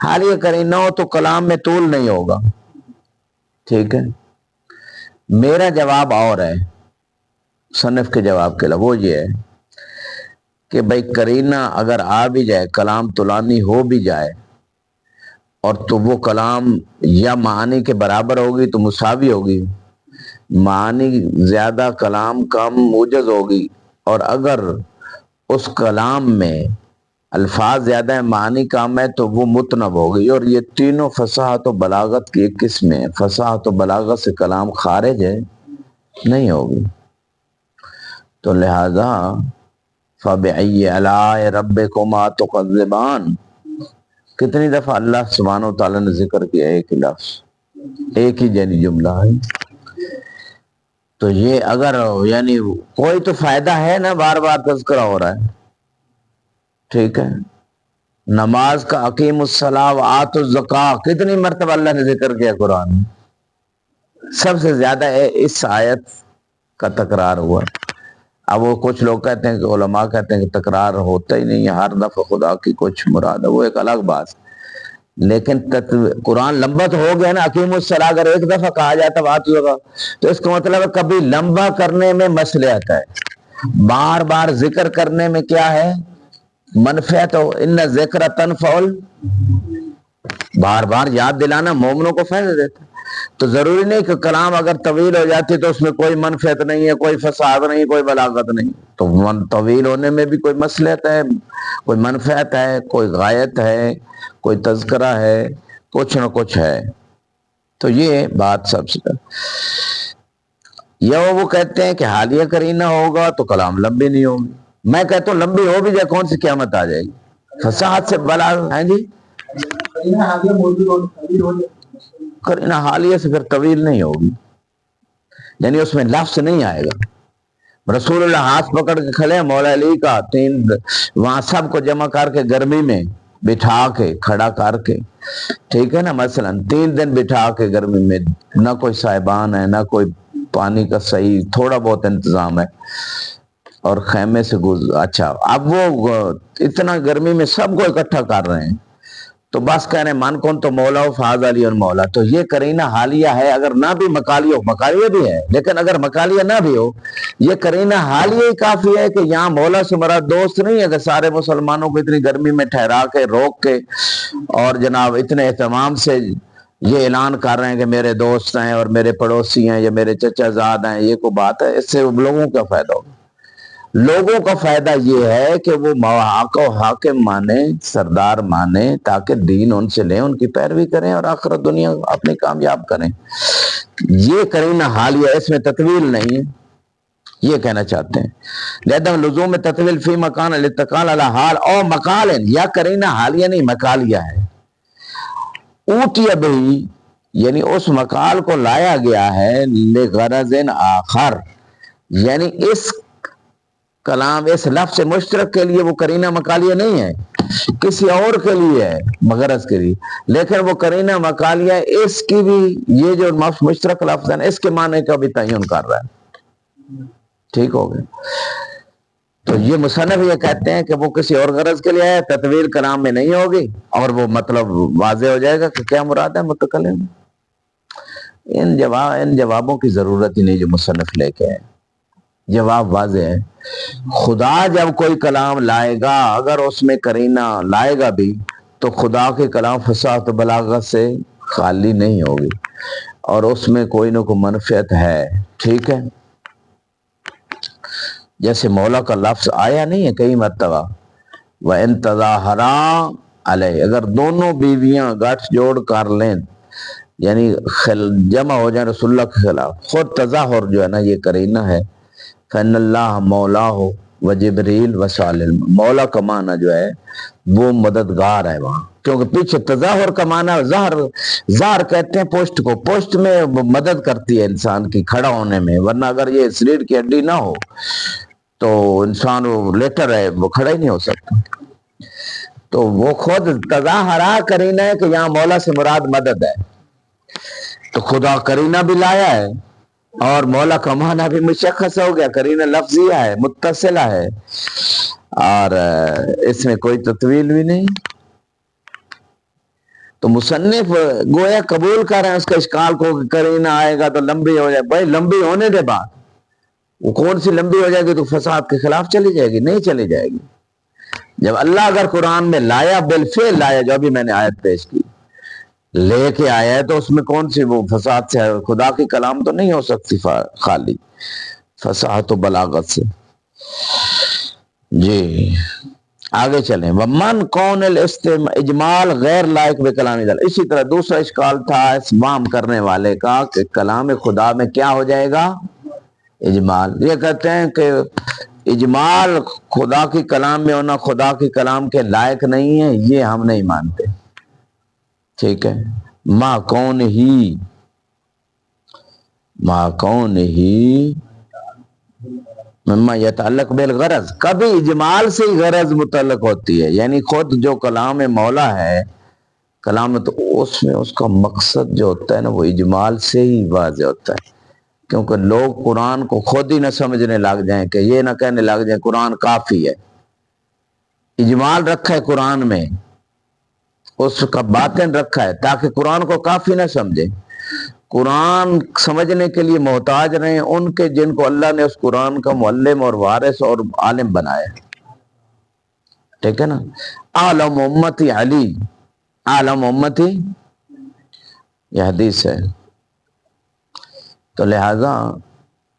حالیہ قرینہ ہو تو کلام میں طول نہیں ہوگا، ٹھیک ہے۔ میرا جواب اور ہے مصنف کے جواب کے علاوہ، وہ یہ ہے کہ بھائی قرینہ اگر آ بھی جائے، کلام طولانی ہو بھی جائے، اور تو وہ کلام یا معنی کے برابر ہوگی تو مساوی ہوگی، معنی زیادہ کلام کم موجز ہوگی، اور اگر اس کلام میں الفاظ زیادہ ہیں معنی کم ہے تو وہ متنب ہوگی، اور یہ تینوں فصاحت و بلاغت کی ایک قسم ہے، فصاحت و بلاغت سے کلام خارج ہے نہیں ہوگی، تو لہذا فَبِأَيِّ آلَاءِ رَبِّكُمَا تُكَذِّبَانِ، کتنی دفعہ اللہ سبحانہ و تعالیٰ نے ذکر کیا ایک ہی لفظ، ایک ہی یعنی جملہ ہے، تو یہ اگر یعنی کوئی تو فائدہ ہے نا، بار بار تذکرہ ہو رہا ہے، ٹھیک ہے۔ نماز کا اقیم الصلاۃ وآتوا الزکاۃ کتنی مرتبہ اللہ نے ذکر کیا قرآن میں؟ سب سے زیادہ اس آیت کا تکرار ہوا۔ اب وہ کچھ لوگ کہتے ہیں کہ علماء کہتے ہیں کہ تکرار ہوتا ہی نہیں ہے، ہر دفعہ خدا کی کچھ مراد ہے، وہ ایک الگ بات ہے، لیکن قرآن لمبا تو ہو گیا نا، اقیم الصلاۃ اگر ایک دفعہ کہا جاتا وآتوا الزکاۃ تو اس کا مطلب ہے کبھی لمبا کرنے میں مصلحت ہے، بار بار ذکر کرنے میں کیا ہے؟ منفعت ہو، ان ذکر تنفع، بار بار یاد دلانا مومنوں کو فائدہ دیتا ہے، تو ضروری نہیں کہ کلام اگر طویل ہو جاتی تو اس میں کوئی منفعت نہیں ہے، کوئی فساد نہیں، کوئی بلاغت نہیں، تو طویل ہونے میں بھی کوئی مصلحت ہے، کوئی منفعت ہے، کوئی غایت ہے، کوئی تذکرہ ہے، کچھ نہ کچھ ہے، تو یہ بات سب سے یا وہ کہتے ہیں کہ حالیہ قرینہ ہوگا تو کلام لمبی نہیں ہوگی، میں کہتا ہوں لمبی ہو بھی جائے کون سی قیامت آ جائے گی، فصاحت سے بلا ہے جی، قرینہ حالیہ سے پھر طویل نہیں ہوگی، یعنی اس میں لفظ نہیں آئے گا، رسول اللہ ہاتھ پکڑ کے کھڑے ہیں مولا علی کا، تین وہاں سب کو جمع کر کے گرمی میں بٹھا کے کھڑا کر کے، ٹھیک ہے نا، مثلا 3 دن بٹھا کے گرمی میں، نہ کوئی صاحبان ہے، نہ کوئی پانی کا صحیح تھوڑا بہت انتظام ہے، اور خیمے سے اچھا اب وہ اتنا گرمی میں سب کو اکٹھا کر رہے ہیں، تو بس کہہ رہے ہیں من کون تو مولا ہو فاز علی اور مولا، تو یہ کرینہ حالیہ ہے، اگر نہ بھی مکالیہ ہو، مکالیہ بھی ہے لیکن اگر مکالیہ نہ بھی ہو، یہ کرینہ حالیہ ہی کافی ہے کہ یہاں مولا سے مراد دوست نہیں ہے کہ سارے مسلمانوں کو اتنی گرمی میں ٹھہرا کے روک کے اور جناب اتنے اہتمام سے یہ اعلان کر رہے ہیں کہ میرے دوست ہیں اور میرے پڑوسی ہیں یا میرے چچا زاد ہیں، یہ کوئی بات ہے؟ اس سے لوگوں کا فائدہ ہوگا، لوگوں کا فائدہ یہ ہے کہ وہ کو حاکم مانے، سردار مانے، تاکہ دین ان سے لیں، ان کی پیروی کریں اور آخرت دنیا اپنی کامیاب کریں۔ یہ کرینہ حالیہ، اس میں تطویل نہیں ہے، یہ کہنا چاہتے ہیں۔ لہذا لزوم تطویل فی مکان الاتقال علی حال او مقال، یا کرینہ حالیہ نہیں مقالیہ ہے۔ اوٹی بہی، یعنی اس مقال کو لایا گیا ہے لغرض آخر، یعنی اس کلام اس لفظ مشترک کے لیے وہ کرینہ مقالیہ نہیں ہے، کسی اور کے لیے ہے، مغرض کے لیے، لیکن وہ کرینہ مقالیہ اس کی بھی، یہ جو مشترک لفظ ہے اس کے معنی کا بھی تعین کر رہا ہے، ٹھیک ہو گیا۔ تو یہ مصنف یہ کہتے ہیں کہ وہ کسی اور غرض کے لیے ہے، تطویل کلام میں نہیں ہوگی، اور وہ مطلب واضح ہو جائے گا کہ کیا مراد ہے متکلم۔ ان جوابوں کی ضرورت ہی نہیں جو مصنف لے کے ہے، جواب واضح ہے۔ خدا جب کوئی کلام لائے گا، اگر اس میں کرینہ لائے گا بھی، تو خدا کے کلام فصاحت و بلاغت سے خالی نہیں ہوگی، اور اس میں کوئی نہ کوئی منفعت ہے، ٹھیک ہے۔ جیسے مولا کا لفظ آیا نہیں ہے کئی مرتبہ، وَإِن تَظَاهَرَا عَلَيْهِ، اگر دونوں بیویاں گٹھ جوڑ کر لیں، یعنی جمع ہو جائیں رسول اللہ کے خلاف، خود تظاہر جو ہے نا یہ کرینہ ہے۔ فَإِنَّ اللَّهَ مَوْلَاهُ وَجِبْرِيلُ وَصَالِحُ، مولا کا معنی جو ہے وہ مددگار ہے وہاں، کیونکہ پیچھے تظاہر کا معنی ظاہر کہتے ہیں پشت کو، پشت میں مدد کرتی ہے انسان کی کھڑا ہونے میں، ورنہ اگر یہ ریڑھ کی ہڈی نہ ہو تو انسان وہ لیٹر ہے، وہ کھڑا ہی نہیں ہو سکتا۔ تو وہ خود تظاہرہ کرینہ ہے کہ یہاں مولا سے مراد مدد ہے، تو خدا کرینہ بھی لایا ہے، اور مولا کا معنی بھی مشخص ہو گیا، کرینہ لفظیہ ہے، متصلہ ہے، اور اس میں کوئی تطویل بھی نہیں۔ تو مصنف گویا قبول کر رہے ہیں اس کا اشکال کو کہ کرینہ آئے گا تو لمبی ہو جائے، بھائی لمبی ہونے دے بعد وہ کون سی لمبی ہو جائے گی تو فساد کے خلاف چلی جائے گی؟ نہیں چلی جائے گی۔ جب اللہ اگر قرآن میں لایا، بالفعل لایا، جو ابھی میں نے آیت پیش کی لے کے آیا ہے، تو اس میں کون سی وہ فساد سے ہے؟ خدا کی کلام تو نہیں ہو سکتی خالی فصاحت و بلاغت سے۔ جی آگے چلیں، ومن کون اجمال غیر لائق بکلام اللہ، اسی طرح دوسرا اشکال تھا اس وام کرنے والے کا کہ کلام خدا میں کیا ہو جائے گا؟ اجمال۔ یہ کہتے ہیں کہ اجمال خدا کی کلام میں ہونا خدا کی کلام کے لائق نہیں ہے، یہ ہم نہیں مانتے، ٹھیک ہے۔ ما کون ہی مما یتعلق بالغرض، کبھی اجمال سے ہی غرض متعلق ہوتی ہے، یعنی خود جو کلام مولا ہے، کلام تو اس میں اس کا مقصد جو ہوتا ہے نا وہ اجمال سے ہی واضح ہوتا ہے، کیونکہ لوگ قرآن کو خود ہی نہ سمجھنے لگ جائیں کہ یہ نہ کہنے لگ جائیں قرآن کافی ہے، اجمال رکھا ہے قرآن میں، اس کا باطن رکھا ہے تاکہ قرآن کو کافی نہ سمجھے، قرآن سمجھنے کے لیے محتاج رہیں ان کے جن کو اللہ نے اس قرآن کا معلم اور وارث اور عالم بنایا، ٹھیک ہے نا۔ عالم امتی علی، عالم امتی، یہ حدیث ہے، تو لہذا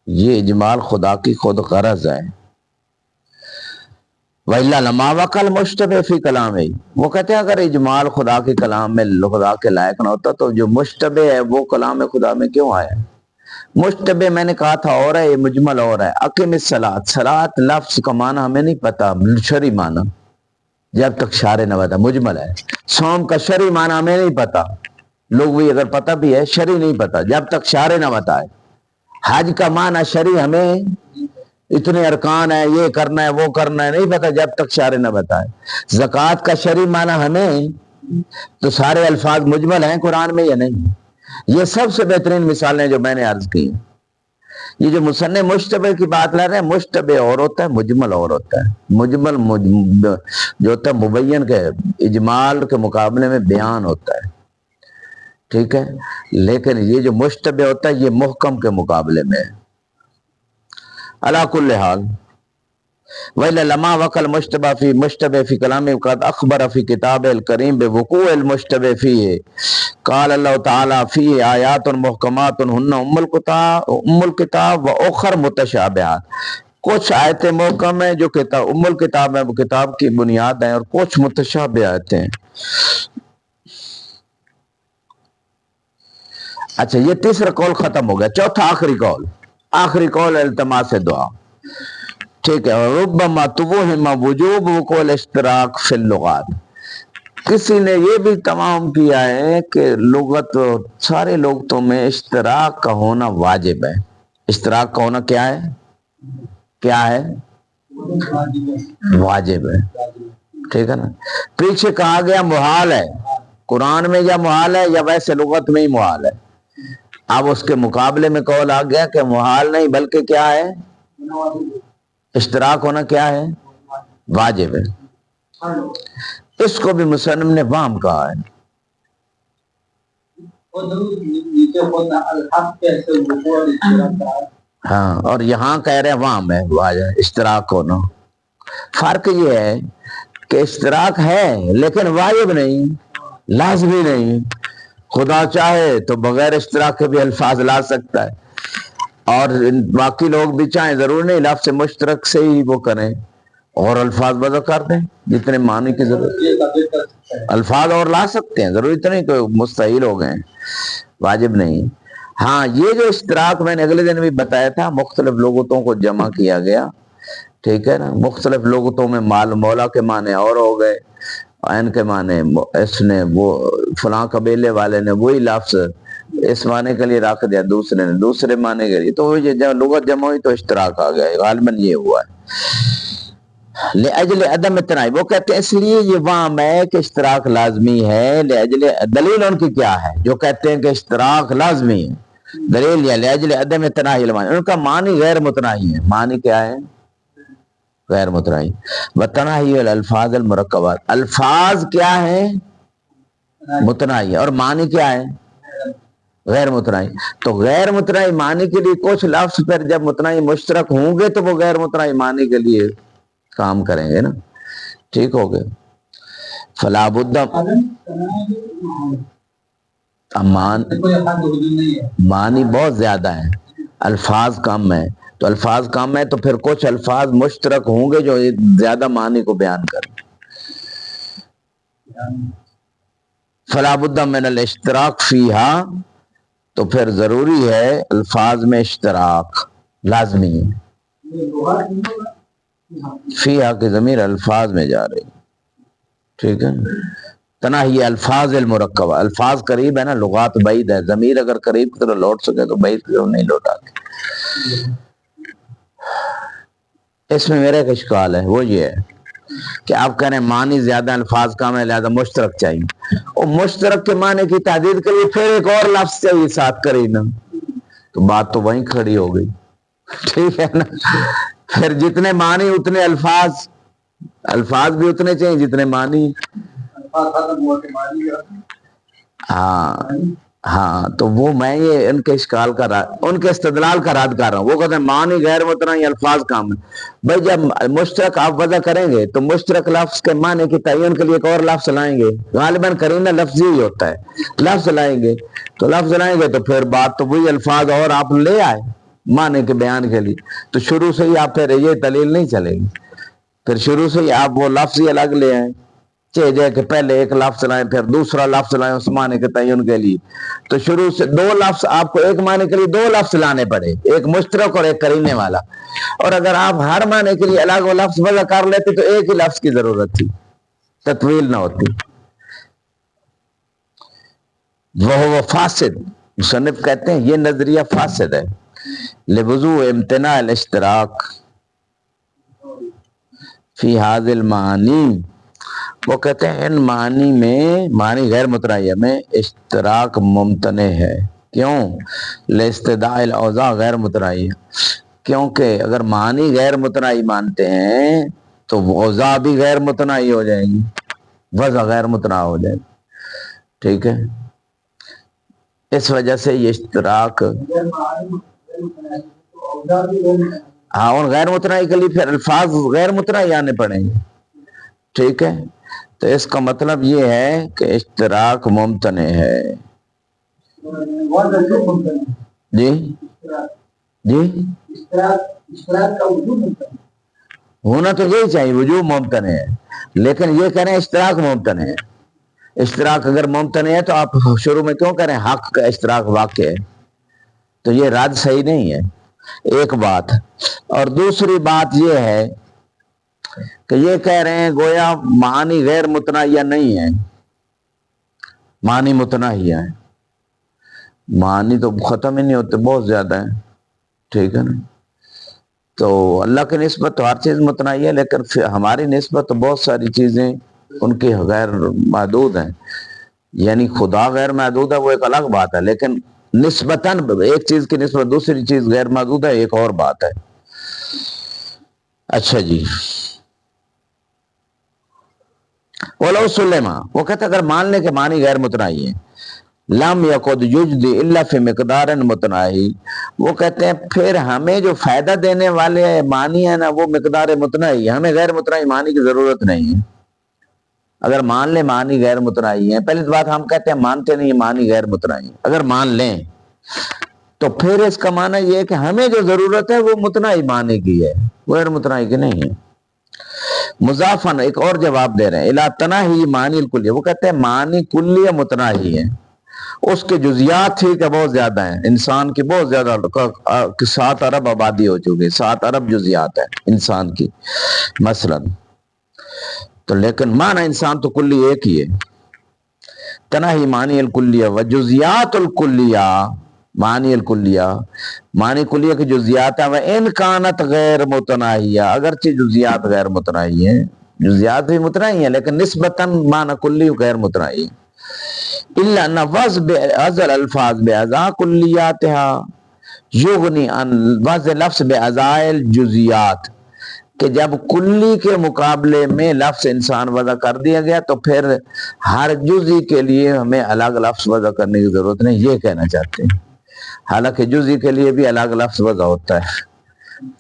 یہ اجمال خدا کی خود غرض ہے۔ وَإِلَّا لَمَا وَقَعَ الْمُشْتَبِهُ فِي كَلَامِهِ، وہ کہتے ہیں اگر اجمال خدا کے کلام میں خدا کے لائق نہ ہوتا تو جو مشتبہ ہے وہ کلام خدا میں کیوں آیا؟ مشتبہ میں نے کہا تھا اور ہے، یہ مجمل اور ہے۔ اقیم الصلاۃ، صلاۃ لفظ کا معنی ہمیں نہیں پتا، شرعی معنی جب تک شارع نہ بتا، مجمل ہے۔ صوم کا شرعی معنی ہمیں نہیں پتا، لوگ بھی اگر پتہ بھی ہے شرعی نہیں پتا جب تک شارع نہ بتائے۔ حج کا معنی شرعی ہمیں اتنے ارکان ہیں، یہ کرنا ہے وہ کرنا ہے، نہیں پتا جب تک شارع نہ بتائے۔ زکوٰۃ کا شرعی معنی ہمیں تو سارے الفاظ مجمل ہیں قرآن میں یا نہیں؟ یہ سب سے بہترین مثالیں جو میں نے عرض کی ہیں۔ یہ جو مصنف مشتبہ کی بات لا رہے ہیں، مشتبہ اور ہوتا ہے، مجمل اور ہوتا ہے۔ مجمل جو ہوتا ہے مبین کے اجمال کے مقابلے میں بیان ہوتا ہے، ٹھیک ہے، لیکن یہ جو مشتبہ ہوتا ہے یہ محکم کے مقابلے میں ہے۔ علی کل حال وَإِلَّا لَمَا وَقَعَ الْمُشْتَبَهُ فِي مُشْتَبِهٍ فِي كَلَامِهِ وَقَدْ أَخْبَرَ فِي كِتَابِهِ الْكَرِيمِ بِوُقُوعِ الْمُشْتَبِهِ فِيهِ قال اللہ تعالیٰ فِيهِ آیاتٌ مُحْکَمَاتٌ هُنَّ أُمُّ الْكِتَابِ وَأُخَرُ مُتَشَابِهَاتٌ، کچھ آیتیں محکم ہیں جو ام الکتاب ہے، وہ کتاب کی بنیاد ہیں، اور کچھ متشابہ آیتیں ہیں۔ اچھا، یہ تیسرا قول ختم ہو گیا۔ چوتھا آخری قول التماس دعا، ٹھیک ہے۔ ربما توہم وجوب وقوع الاشتراک فی اللغات، کسی نے یہ بھی تمام کیا ہے کہ لغت سارے لغتوں میں اشتراک کا ہونا واجب ہے۔ اشتراک کا ہونا کیا ہے؟ کیا ہے؟ واجب ہے، ٹھیک ہے نا۔ پیچھے کہا گیا محال ہے، قرآن میں یا محال ہے یا ویسے لغت میں ہی محال ہے۔ اب اس کے مقابلے میں قول آ گیا کہ محال نہیں بلکہ کیا ہے؟ اشتراک ہونا کیا ہے؟ واجب ہے۔ اس کو بھی مصنف نے وام کہا ہے۔ ہاں، اور یہاں کہہ رہے ہیں وام ہے، واجب اشتراک ہونا۔ فرق یہ ہے کہ اشتراک ہے لیکن واجب نہیں، لازمی نہیں۔ خدا چاہے تو بغیر اشتراک کے بھی الفاظ لا سکتا ہے، اور باقی لوگ بھی چاہیں، ضرور نہیں لفظ مشترک سے ہی وہ کریں اور الفاظ وضع کر دیں جتنے معنی کی ضرورت، الفاظ اور لا سکتے ہیں، ضروری تو نہیں کہ مستحیل ہو گئے، واجب نہیں۔ ہاں، یہ جو اشتراک میں نے اگلے دن بھی بتایا تھا، مختلف لغتوں کو جمع کیا گیا، ٹھیک ہے نا۔ مختلف لغتوں میں مال مولا کے معنی اور ہو گئے، عین کے معنی اس نے وہ فلاں قبیلے والے نے وہی لفظ اس معنی کے لیے رکھ دیا، دوسرے نے دوسرے معنی کے لیے، تو یہ جب لغت جمع ہوئی تو اشتراک آ گیا، غالباً یہ ہوا ہے۔ لأجل عدم تنائی، وہ کہتے ہیں اس لیے یہ وام ہے کہ اشتراک لازمی ہے۔ لأجل دلیل ان کی کیا ہے جو کہتے ہیں کہ اشتراک لازمی ہے؟ دلیل یا لأجل عدم تنائی المعنی، ان کا معنی غیر متناہی ہے۔ معنی کیا ہے؟ غیر متناہی۔ وتناہی الالفاظ المرکبات، الفاظ کیا ہیں؟ متناہی، اور معنی کیا ہے؟ غیر متناہی۔ تو غیر متناہی معنی کے لیے کچھ لفظ پر جب متناہی مشترک ہوں گے تو وہ غیر متناہی معنی کے لیے کام کریں گے نا، ٹھیک ہو گئے۔ فلا بد، معنی بہت زیادہ ہے، الفاظ کم ہیں، تو الفاظ کم ہیں تو پھر کچھ الفاظ مشترک ہوں گے جو زیادہ معنی کو بیان کریں۔ فلا بد من الاشتراک فیہا، تو پھر ضروری ہے الفاظ میں اشتراک، لازمی ہے۔ فیہا کی ضمیر الفاظ میں جا رہی، ٹھیک ہے۔ تناہی الفاظ المرکبہ، الفاظ قریب ہے نا، لغات بعید ہے، ضمیر اگر قریب کی طرح لوٹ سکے تو بعید کی طرح نہیں لوٹاتے۔ اس میں میرا ایک اشکال ہے، وہ یہ ہے کہ آپ کہہ رہے ہیں معنی زیادہ الفاظ کم ہے لہذا مشترک چاہیے، اور مشترک کے معنی کی تحدید کے لیے پھر ایک اور لفظ چاہیے ساتھ قرینہ، تو بات تو وہیں کھڑی ہو گئی، ٹھیک ہے نا۔ پھر جتنے معنی اتنے الفاظ، الفاظ بھی اتنے چاہیے جتنے معنی۔ ہاں تو وہ میں یہ ان کے اشکال کا ان کے استدلال کا رد کر رہا ہوں۔ وہ کہتے ہیں معنی غیر متناہی، الفاظ کام ہے۔ بھائی جب مشترک آپ وضع کریں گے تو مشترک لفظ کے معنی کی تعین کے لیے ایک اور لفظ لائیں گے، غالباً قرینہ لفظی ہی ہوتا ہے، لفظ لائیں گے، تو لفظ لائیں گے تو پھر بات تو وہی الفاظ اور آپ لے آئے معنی کے بیان کے لیے، تو شروع سے ہی آپ پھر یہ دلیل نہیں چلے گی، پھر شروع سے ہی آپ وہ لفظ ہی الگ لے آئیں، چاہیے کہ پہلے ایک لفظ لائیں پھر دوسرا لفظ لائیں اس معنی کے تعین کے لیے، تو شروع سے دو لفظ آپ کو ایک معنی کے لیے دو لفظ لانے پڑے، ایک مشترک اور ایک قرینے والا، اور اگر آپ ہر معنی کے لیے الگ وہ لفظ وضع کر لیتے تو ایک ہی لفظ کی ضرورت تھی، تطویل نہ ہوتی۔ وہ فاسد، مصنف کہتے ہیں یہ نظریہ فاسد ہے، لوضوع امتناع الاشتراک، فی حاضل معنی، وہ کہتے ہیں ان معنی میں، معنی غیر متناہیہ میں اشتراک ممتنع ہے۔ کیوں؟ لاستدعاء الاوضاع غیر متناہیہ، کیونکہ اگر معنی غیر متناہی مانتے ہیں تو اوضاع بھی غیر متناہی ہو جائیں گی، وضع غیر متناہی ہو جائے گی، ٹھیک ہے؟ اس وجہ سے یہ اشتراک، ہاں، اور غیر متناہی کے لیے پھر الفاظ غیر متناہی آنے پڑیں گے، ٹھیک ہے؟ تو اس کا مطلب یہ ہے کہ اشتراک ممتنع ہے۔ جی جی، ہونا تو یہی چاہیے، وجوب ممتنع ہے، لیکن یہ کہہ رہے ہیں اشتراک ممتنع ہے۔ اشتراک اگر ممتنع ہے تو آپ شروع میں کیوں کہہ رہے ہیں حق کا اشتراک واقع ہے؟ تو یہ رد صحیح نہیں ہے، ایک بات۔ اور دوسری بات یہ ہے کہ یہ کہہ رہے ہیں گویا معنی غیر متناہیہ نہیں ہے، معنی متناہیہ ہے، معنی تو ختم ہی نہیں ہوتے، بہت زیادہ ہیں، ٹھیک ہے نا؟ تو اللہ کی نسبت تو ہر چیز متناہی ہے، لیکن ہماری نسبت تو بہت ساری چیزیں ان کی غیر محدود ہیں، یعنی خدا غیر محدود ہے وہ ایک الگ بات ہے، لیکن نسبتاً ایک چیز کی نسبت دوسری چیز غیر محدود ہے، ایک اور بات ہے۔ اچھا جی، وَلَوْ سُلِّمَ، وہ کہتے اگر مان لیں کہ معنی غیر متناہی ہے، لم یقد یجدی الا فی مقدار متناہی، وہ کہتے ہیں پھر ہمیں جو فائدہ دینے والے معنی ہے نا وہ مقدار متناہی ہے، ہمیں غیر متناہی معنی کی ضرورت نہیں ہے۔ اگر مان لیں معنی غیر متناہی ہے، پہلی بات ہم کہتے ہیں مانتے نہیں معنی غیر متناہی ہے، اگر مان لیں تو پھر اس کا معنی یہ ہے کہ ہمیں جو ضرورت ہے وہ متناہی معنی کی ہے، غیر متناہی کی نہیں ہے۔ مضافن، ایک اور جواب دے رہے ہیں، الا تناہی معنی الکلیہ، وہ کہتے ہیں معنی کلیہ متناہی ہے، اس کے جزیات ہی کہ بہت زیادہ ہیں، انسان کی بہت زیادہ، 7 ارب آبادی ہو چکی، 7 ارب جزیات ہیں انسان کی مثلا، تو لیکن معنی انسان تو کلی ایک ہی ہے۔ تناہی معنی الکلیہ و جزیات الکلیہ، معنی الکلیہ، معنی کلیہ کی جزیات ہیں، وَإِنْ كَانَتْ غیر متناہیہ، اگرچہ جزیات غیر متناہی ہیں، جزیات بھی متناہی ہیں لیکن نسبتاً معنی کلی غیر متناہی ہے۔ إِلَّا أَنَّ وَضْعَ الْأَلْفَاظِ بِأَعْضَاءِ كُلِّيَّاتِهَا یغنی عن وضع لفظ بأعضاء الجزیات، کہ جب کلی کے مقابلے میں لفظ انسان وضع کر دیا گیا تو پھر ہر جزئی کے لیے ہمیں الگ لفظ وضع کرنے کی ضرورت نہیں، یہ کہنا چاہتے ہیں۔ حالانکہ جزئی کے لیے بھی الگ لفظ وضع ہوتا ہے،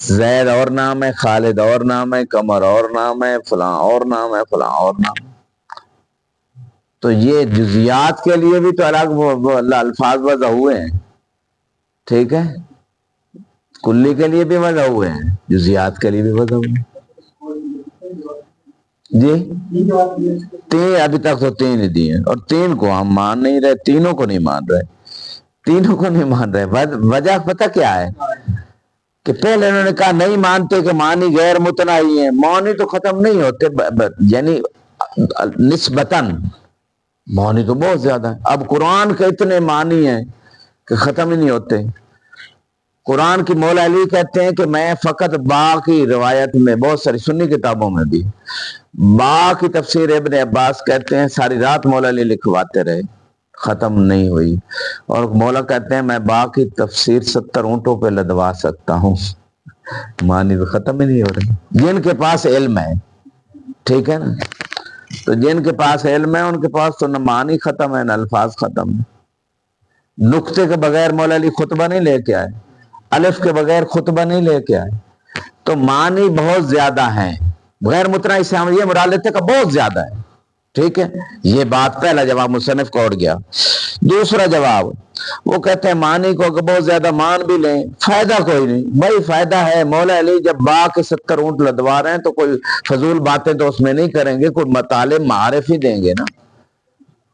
زید اور نام ہے، خالد اور نام ہے، قمر اور نام ہے، فلاں اور نام ہے، فلاں اور نام ہے، تو یہ جزیات کے لیے بھی تو الگ الفاظ وضع ہوئے ہیں، ٹھیک ہے؟ کلی کے لیے بھی وضع ہوئے ہیں، جزیات کے لیے بھی وضع ہوئے ہیں۔ جی، تین ابھی تک تو 3 ہی دیے، اور 3 کو ہم مان نہیں رہے، تینوں کو نہیں مان رہے، تینوں کو نہیں مان رہے۔ وجہ پتہ کیا ہے کہ پہلے انہوں نے کہا نہیں مانتے کہ معنی غیر متناہی ہیں، معنی تو ختم نہیں ہوتے، یعنی نسبتاً معنی تو بہت زیادہ ہے، اب قرآن کے اتنے معنی ہیں کہ ختم ہی نہیں ہوتے۔ قرآن کی مولا علی کہتے ہیں کہ میں فقط با کی روایت میں، بہت ساری سنی کتابوں میں بھی با کی تفسیر ابن عباس کہتے ہیں ساری رات مولا علی لکھواتے رہے، ختم نہیں ہوئی، اور مولا کہتے ہیں میں با کی تفسیر 70 اونٹوں پہ لدوا سکتا ہوں، معنی تو ختم ہی نہیں ہو رہی۔ جن کے پاس علم ہے، ٹھیک ہے نا، تو جن کے پاس علم ہے ان کے پاس تو نہ معنی ختم ہے نہ الفاظ ختم ہے۔ نقطے کے بغیر مولا علی خطبہ نہیں لے کے آئے، الف کے بغیر خطبہ نہیں لے کے آئے، تو معنی بہت زیادہ ہیں، غیر متناہی سے ہم یہ مراد لیتے کہ بہت زیادہ ہے، ٹھیک ہے؟ یہ بات پہلا جواب مصنف کا اڑ گیا۔ دوسرا جواب، وہ کہتے ہیں معنی کو اگر بہت زیادہ مان بھی لیں فائدہ کوئی نہیں، بھائی فائدہ ہے، مولا علی جب با کے 70 اونٹ لدوا رہے ہیں تو کوئی فضول باتیں تو اس میں نہیں کریں گے، کوئی مطالب معارف ہی دیں گے نا،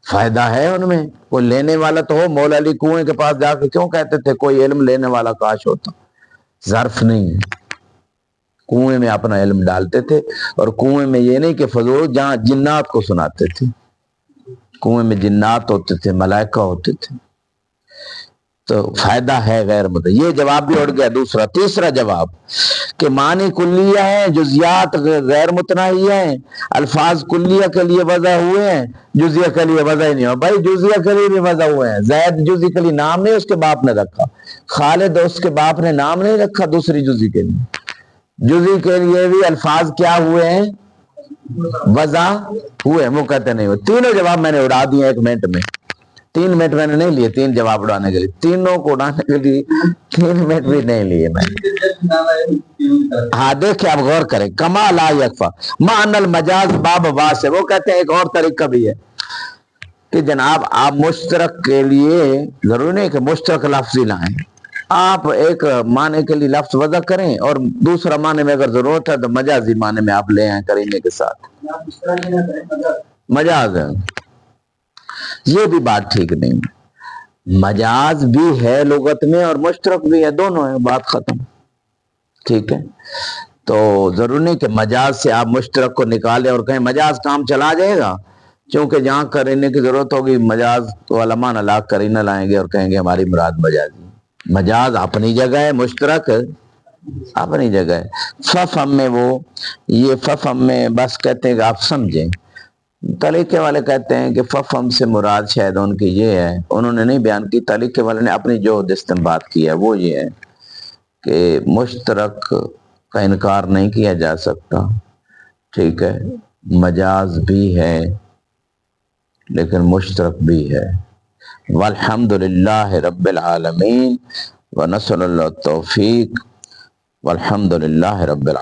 فائدہ ہے ان میں، کوئی لینے والا تو ہو۔ مولا علی کنویں کے پاس جا کے کیوں کہتے تھے کوئی علم لینے والا کاش ہوتا، ظرف نہیں ہے، کنویں میں اپنا علم ڈالتے تھے، اور کنویں میں یہ نہیں کہ فضول، جہاں جنات کو سناتے تھے، کنویں میں جنات ہوتے تھے، ملائکہ ہوتے تھے، تو فائدہ ہے غیر متناہی، یہ جواب بھی اڑ گیا۔ دوسرا، تیسرا جواب کہ معنی کلیہ ہیں، جزیات غیر متناہیہ ہیں، الفاظ کلیہ کے لیے وضع ہوئے ہیں، جزیہ کے لیے وضع ہی نہیں ہوا۔ بھائی جزیہ کے لیے بھی وضع ہوئے ہیں، زید جزی کے لیے نام نہیں اس کے باپ نے رکھا، خالد اس کے باپ نے نام نہیں رکھا دوسری جزی کے لیے، جزی کے لیے بھی الفاظ کیا ہوئے ہیں، وضع ہوئے ہیں، وہ کہتے نہیں ہوئے۔ تینوں جواب میں نے اڑا دیے 1 منٹ میں، 3 منٹ میں نے نہیں لیے 3 جواب اڑانے کے لیے، تینوں کو اڑانے کے لیے 3 منٹ بھی نہیں لیے میں نے۔ ہاں دیکھیں آپ غور کریں، کما لا یکفا ما ان المجاز باب واسع، وہ کہتے ہیں ایک اور طریقہ بھی ہے کہ جناب آپ مشترک کے لیے ضروری نہیں کہ مشترک لفظی لائیں، آپ ایک معنی کے لیے لفظ وضع کریں اور دوسرا معنی میں اگر ضرورت ہے تو مجازی معنی میں آپ لے آئیں کرینے کے ساتھ، مجاز ہے، یہ بھی بات ٹھیک نہیں، مجاز بھی ہے لغت میں اور مشترک بھی ہے، دونوں ہیں، بات ختم، ٹھیک ہے۔ تو ضروری نہیں کہ مجاز سے آپ مشترک کو نکالیں اور کہیں مجاز کام چلا جائے گا، چونکہ جہاں کرنے کی ضرورت ہوگی مجاز تو علماء لا کرینہ لائیں گے اور کہیں گے ہماری مراد مجازی، مجاز اپنی جگہ ہے، مشترک اپنی جگہ ہے۔ ففہم میں وہ یہ ففہم میں بس کہتے ہیں کہ آپ سمجھیں، طریقے والے کہتے ہیں کہ ففہم سے مراد شاید ان کی یہ ہے، انہوں نے نہیں بیان کی، طریقے والے نے اپنی جو استنباط کیا وہ یہ ہے کہ مشترک کا انکار نہیں کیا جا سکتا، ٹھیک ہے، مجاز بھی ہے لیکن مشترک بھی ہے۔ والحمدللہ رب العالمین ونسأل اللہ التوفیق والحمدللہ رب العالمین۔